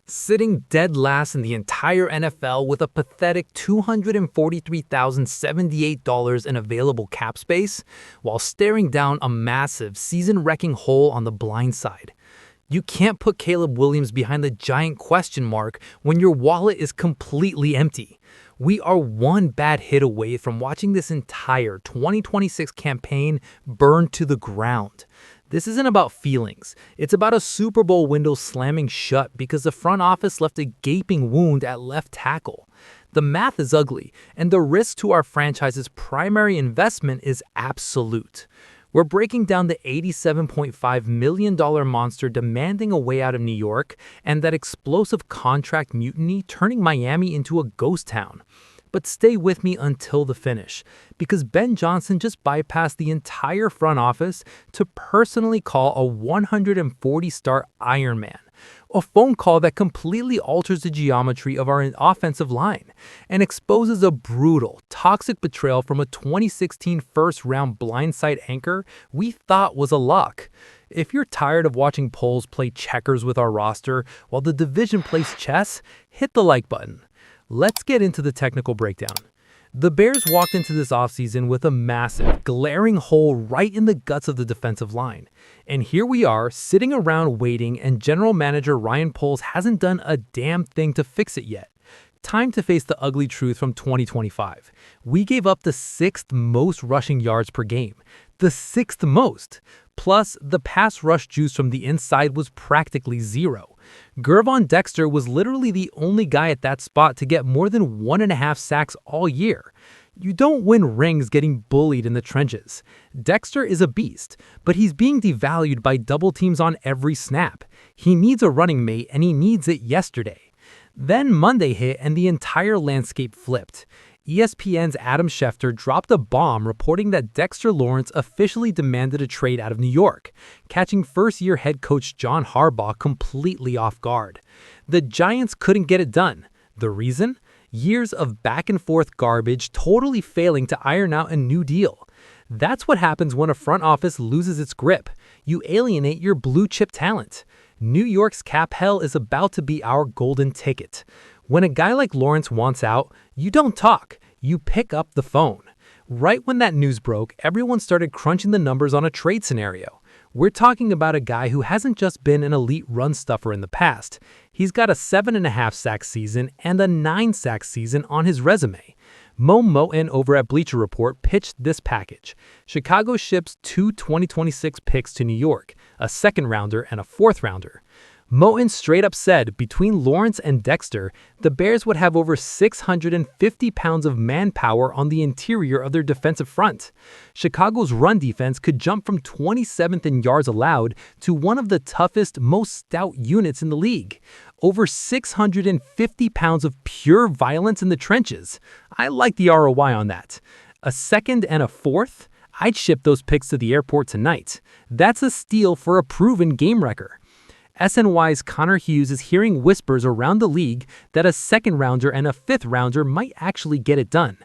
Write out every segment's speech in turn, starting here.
sitting dead last in the entire NFL with a pathetic $243,078 in available cap space, while staring down a massive, season-wrecking hole on the blind side. You can't put Caleb Williams behind the giant question mark when your wallet is completely empty. We are one bad hit away from watching this entire 2026 campaign burn to the ground. This isn't about feelings. It's about a Super Bowl window slamming shut because the front office left a gaping wound at left tackle. The math is ugly, and the risk to our franchise's primary investment is absolute. We're breaking down the $87.5 million monster demanding a way out of New York and that explosive contract mutiny turning Miami into a ghost town. But stay with me until the finish, because Ben Johnson just bypassed the entire front office to personally call a 140-star Iron Man, a phone call that completely alters the geometry of our offensive line and exposes a brutal, toxic betrayal from a 2016 first-round blindside anchor we thought was a lock. If you're tired of watching polls play checkers with our roster while the division plays chess, hit the like button. Let's get into the technical breakdown. The Bears walked into this offseason with a massive, glaring hole right in the guts of the defensive line. And here we are, sitting around waiting, and General Manager Ryan Poles hasn't done a damn thing to fix it yet. Time to face the ugly truth from 2025. We gave up the 6th most rushing yards per game. The 6th most. Plus, the pass rush juice from the inside was practically zero. Gervon Dexter was literally the only guy at that spot to get more than 1.5 sacks all year. You don't win rings getting bullied in the trenches. Dexter is a beast, but he's being devalued by double teams on every snap. He needs a running mate, and he needs it yesterday. Then Monday hit and the entire landscape flipped. ESPN's Adam Schefter dropped a bomb reporting that Dexter Lawrence officially demanded a trade out of New York, catching first-year head coach John Harbaugh completely off guard. The Giants couldn't get it done. The reason? Years of back-and-forth garbage totally failing to iron out a new deal. That's what happens when a front office loses its grip. You alienate your blue-chip talent. New York's cap hell is about to be our golden ticket. When a guy like Lawrence wants out, you don't talk, you pick up the phone. Right when that news broke, everyone started crunching the numbers on a trade scenario. We're talking about a guy who hasn't just been an elite run stuffer in the past. He's got a 7.5 sack season and a 9 sack season on his resume. Mo Moten over at Bleacher Report pitched this package. Chicago ships 2 2026 picks to New York, a 2nd rounder and a 4th rounder. Moten straight up said between Lawrence and Dexter, the Bears would have over 650 pounds of manpower on the interior of their defensive front. Chicago's run defense could jump from 27th in yards allowed to one of the toughest, most stout units in the league. Over 650 pounds of pure violence in the trenches. I like the ROI on that. A 2nd and a 4th? I'd ship those picks to the airport tonight. That's a steal for a proven game wrecker. SNY's Connor Hughes is hearing whispers around the league that a 2nd rounder and a 5th rounder might actually get it done.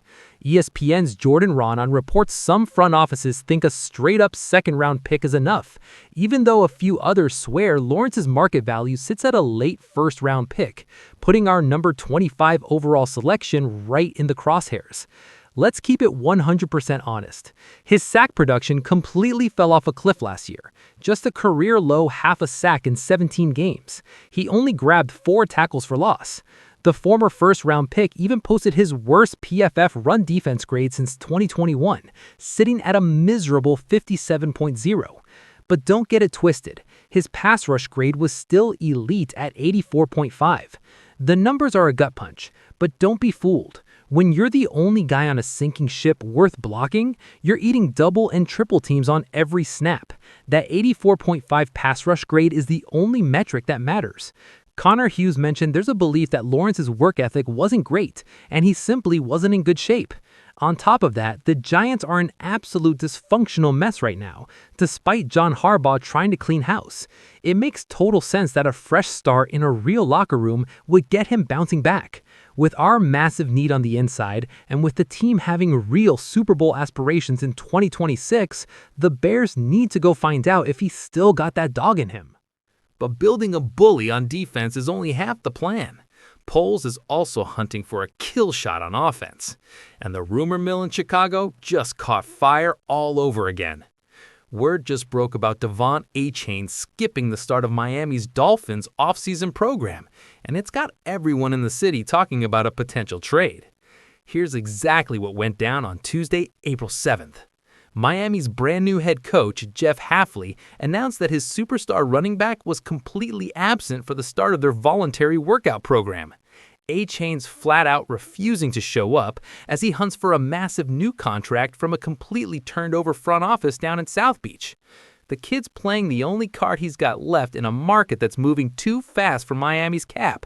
ESPN's Jordan Ronan reports some front offices think a straight-up 2nd round pick is enough, even though a few others swear Lawrence's market value sits at a late 1st round pick, putting our number 25 overall selection right in the crosshairs. Let's keep it 100% honest. His sack production completely fell off a cliff last year. Just a career-low half a sack in 17 games. He only grabbed 4 tackles for loss. The former 1st-round pick even posted his worst PFF run defense grade since 2021, sitting at a miserable 57.0. But don't get it twisted. His pass rush grade was still elite at 84.5. The numbers are a gut punch, but don't be fooled. When you're the only guy on a sinking ship worth blocking, you're eating double and triple teams on every snap. That 84.5 pass rush grade is the only metric that matters. Connor Hughes mentioned there's a belief that Lawrence's work ethic wasn't great, and he simply wasn't in good shape. On top of that, the Giants are an absolute dysfunctional mess right now, despite John Harbaugh trying to clean house. It makes total sense that a fresh start in a real locker room would get him bouncing back. With our massive need on the inside, and with the team having real Super Bowl aspirations in 2026, the Bears need to go find out if he's still got that dog in him. But building a bully on defense is only half the plan. Poles is also hunting for a kill shot on offense. And the rumor mill in Chicago just caught fire all over again. Word just broke about De'Von Achane skipping the start of Miami's Dolphins offseason program, and it's got everyone in the city talking about a potential trade. Here's exactly what went down on Tuesday, April 7th. Miami's brand new head coach, Jeff Hafley, announced that his superstar running back was completely absent for the start of their voluntary workout program. Achane's flat out refusing to show up as he hunts for a massive new contract from a completely turned over front office down in South Beach. The kid's playing the only card he's got left in a market that's moving too fast for Miami's cap.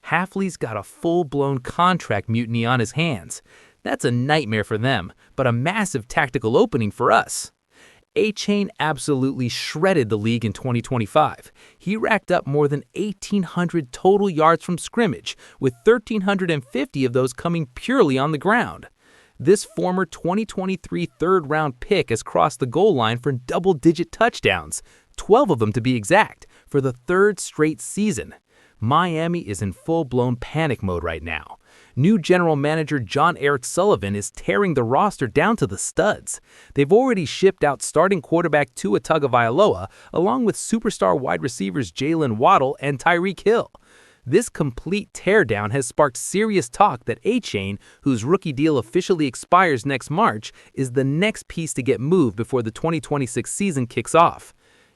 Hafley's got a full-blown contract mutiny on his hands. That's a nightmare for them, but a massive tactical opening for us. Achane absolutely shredded the league in 2025. He racked up more than 1,800 total yards from scrimmage, with 1,350 of those coming purely on the ground. This former 2023 third-round pick has crossed the goal line for double-digit touchdowns, 12 of them to be exact, for the third straight season. Miami is in full-blown panic mode right now. New general manager Jon-Eric Sullivan is tearing the roster down to the studs. They've already shipped out starting quarterback Tua Tagovailoa, along with superstar wide receivers Jalen Waddle and Tyreek Hill. This complete teardown has sparked serious talk that Achane, whose rookie deal officially expires next March, is the next piece to get moved before the 2026 season kicks off.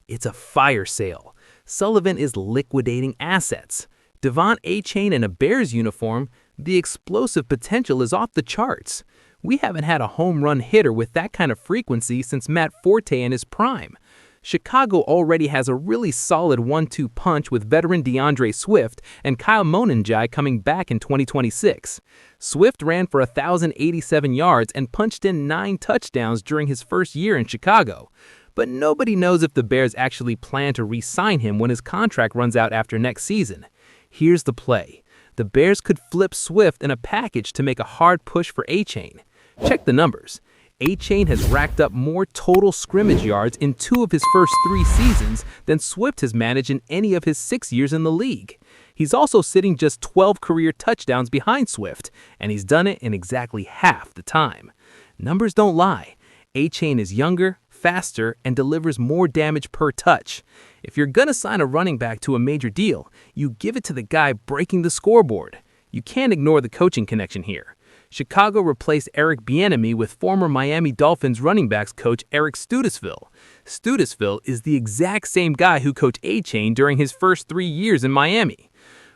It's a fire sale. Sullivan is liquidating assets. De'Von Achane in a Bears uniform, the explosive potential is off the charts. We haven't had a home run hitter with that kind of frequency since Matt Forte in his prime. Chicago already has a really solid 1-2 punch with veteran DeAndre Swift and Kyle Monanjai coming back in 2026. Swift ran for 1,087 yards and punched in 9 touchdowns during his first year in Chicago. But nobody knows if the Bears actually plan to re-sign him when his contract runs out after next season. Here's the play. The Bears could flip Swift in a package to make a hard push for Achane. Check the numbers. Achane has racked up more total scrimmage yards in 2 of his first 3 seasons than Swift has managed in any of his 6 years in the league. He's also sitting just 12 career touchdowns behind Swift, and he's done it in exactly half the time. Numbers don't lie. Achane is younger, faster, and delivers more damage per touch. If you're gonna sign a running back to a major deal, you give it to the guy breaking the scoreboard. You can't ignore the coaching connection here. Chicago replaced Eric Bieniemy with former Miami Dolphins running backs coach Eric Studesville. Studesville is the exact same guy who coached Achane during his first 3 years in Miami.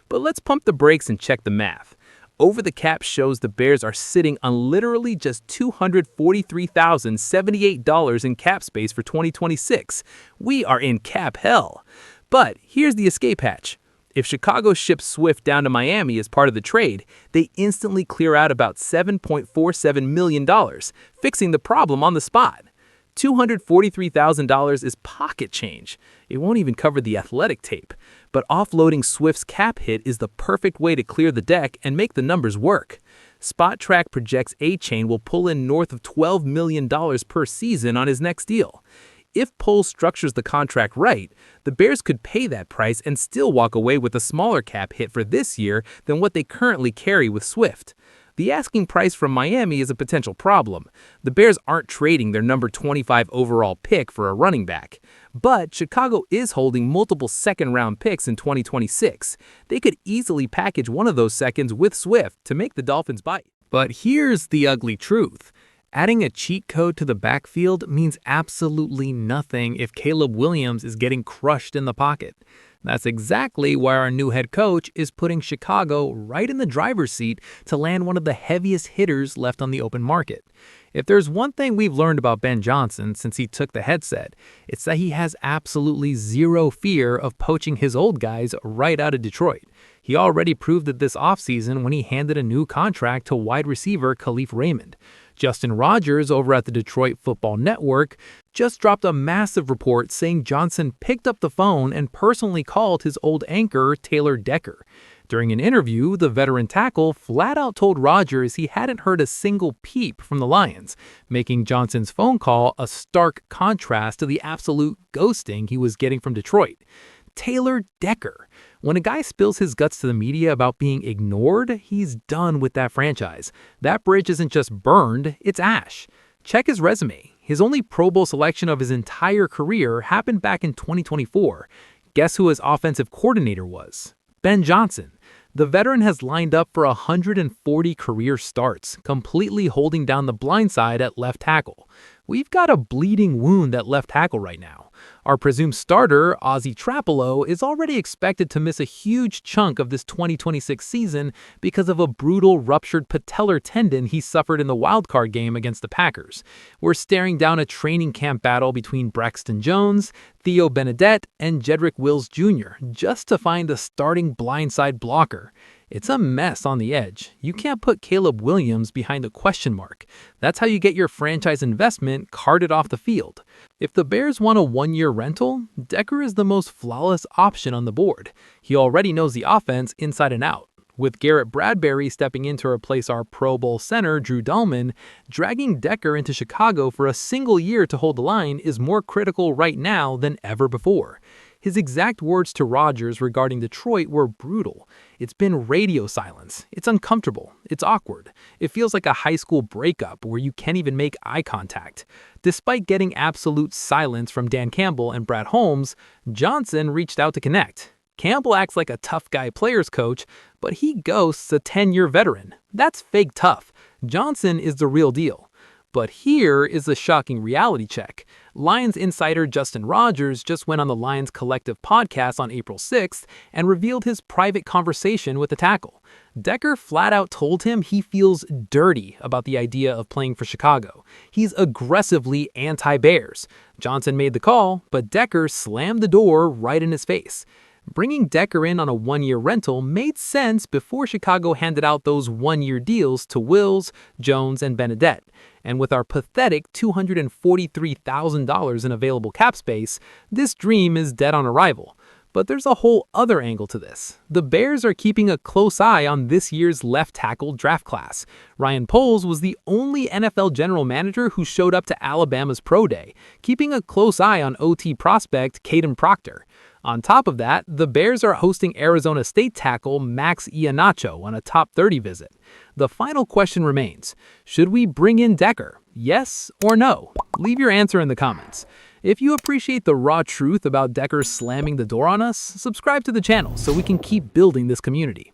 But let's pump the brakes and check the math. Over the cap shows the Bears are sitting on literally just $243,078 in cap space for 2026. We are in cap hell. But here's the escape hatch. If Chicago ships Swift down to Miami as part of the trade, they instantly clear out about $7.47 million, fixing the problem on the spot. $243,000 is pocket change. It won't even cover the athletic tape. But offloading Swift's cap hit is the perfect way to clear the deck and make the numbers work. SpotTrack projects Achane will pull in north of $12 million per season on his next deal. If Poles structures the contract right, the Bears could pay that price and still walk away with a smaller cap hit for this year than what they currently carry with Swift. The asking price from Miami is a potential problem. The Bears aren't trading their number 25 overall pick for a running back. But Chicago is holding multiple second-round picks in 2026. They could easily package one of those seconds with Swift to make the Dolphins bite. But here's the ugly truth. Adding a cheat code to the backfield means absolutely nothing if Caleb Williams is getting crushed in the pocket. That's exactly why our new head coach is putting Chicago right in the driver's seat to land one of the heaviest hitters left on the open market. If there's one thing we've learned about Ben Johnson since he took the headset, it's that he has absolutely zero fear of poaching his old guys right out of Detroit. He already proved it this offseason when he handed a new contract to wide receiver Khalif Raymond. Justin Rogers over at the Detroit Football Network just dropped a massive report saying Johnson picked up the phone and personally called his old anchor Taylor Decker. During an interview, the veteran tackle flat out told Rogers he hadn't heard a single peep from the Lions, making Johnson's phone call a stark contrast to the absolute ghosting he was getting from Detroit. Taylor Decker. When a guy spills his guts to the media about being ignored, he's done with that franchise. That bridge isn't just burned, it's ash. Check his resume. His only Pro Bowl selection of his entire career happened back in 2024. Guess who his offensive coordinator was? Ben Johnson. The veteran has lined up for 140 career starts, completely holding down the blind side at left tackle. We've got a bleeding wound at left tackle right now. Our presumed starter, Ozzie Trapelo, is already expected to miss a huge chunk of this 2026 season because of a brutal ruptured patellar tendon he suffered in the wildcard game against the Packers. We're staring down a training camp battle between Braxton Jones, Theo Benedette, and Jedrick Wills Jr. just to find a starting blindside blocker. It's a mess on the edge. You can't put Caleb Williams behind a question mark. That's how you get your franchise investment carted off the field. If the Bears want a one-year rental, Decker is the most flawless option on the board. He already knows the offense inside and out. With Garrett Bradbury stepping in to replace our Pro Bowl center, Drew Dalman, dragging Decker into Chicago for a single year to hold the line is more critical right now than ever before. His exact words to Rodgers regarding Detroit were brutal. It's been radio silence. It's uncomfortable. It's awkward. It feels like a high school breakup where you can't even make eye contact. Despite getting absolute silence from Dan Campbell and Brad Holmes, Johnson reached out to connect. Campbell acts like a tough guy players coach, but he ghosts a 10-year veteran. That's fake tough. Johnson is the real deal. But here is the shocking reality check. Lions insider Justin Rogers just went on the Lions Collective podcast on April 6th and revealed his private conversation with the tackle. Decker flat out told him he feels dirty about the idea of playing for Chicago. He's aggressively anti-Bears. Johnson made the call, but Decker slammed the door right in his face. Bringing Decker in on a one-year rental made sense before Chicago handed out those one-year deals to Wills, Jones, and Benedette. And with our pathetic $243,000 in available cap space, this dream is dead on arrival. But there's a whole other angle to this. The Bears are keeping a close eye on this year's left tackle draft class. Ryan Poles was the only NFL general manager who showed up to Alabama's Pro Day, keeping a close eye on OT prospect Caden Proctor. On top of that, the Bears are hosting Arizona State tackle Max Iheanacho on a top 30 visit. The final question remains, should we bring in Decker? Yes or no? Leave your answer in the comments. If you appreciate the raw truth about Decker slamming the door on us, subscribe to the channel so we can keep building this community.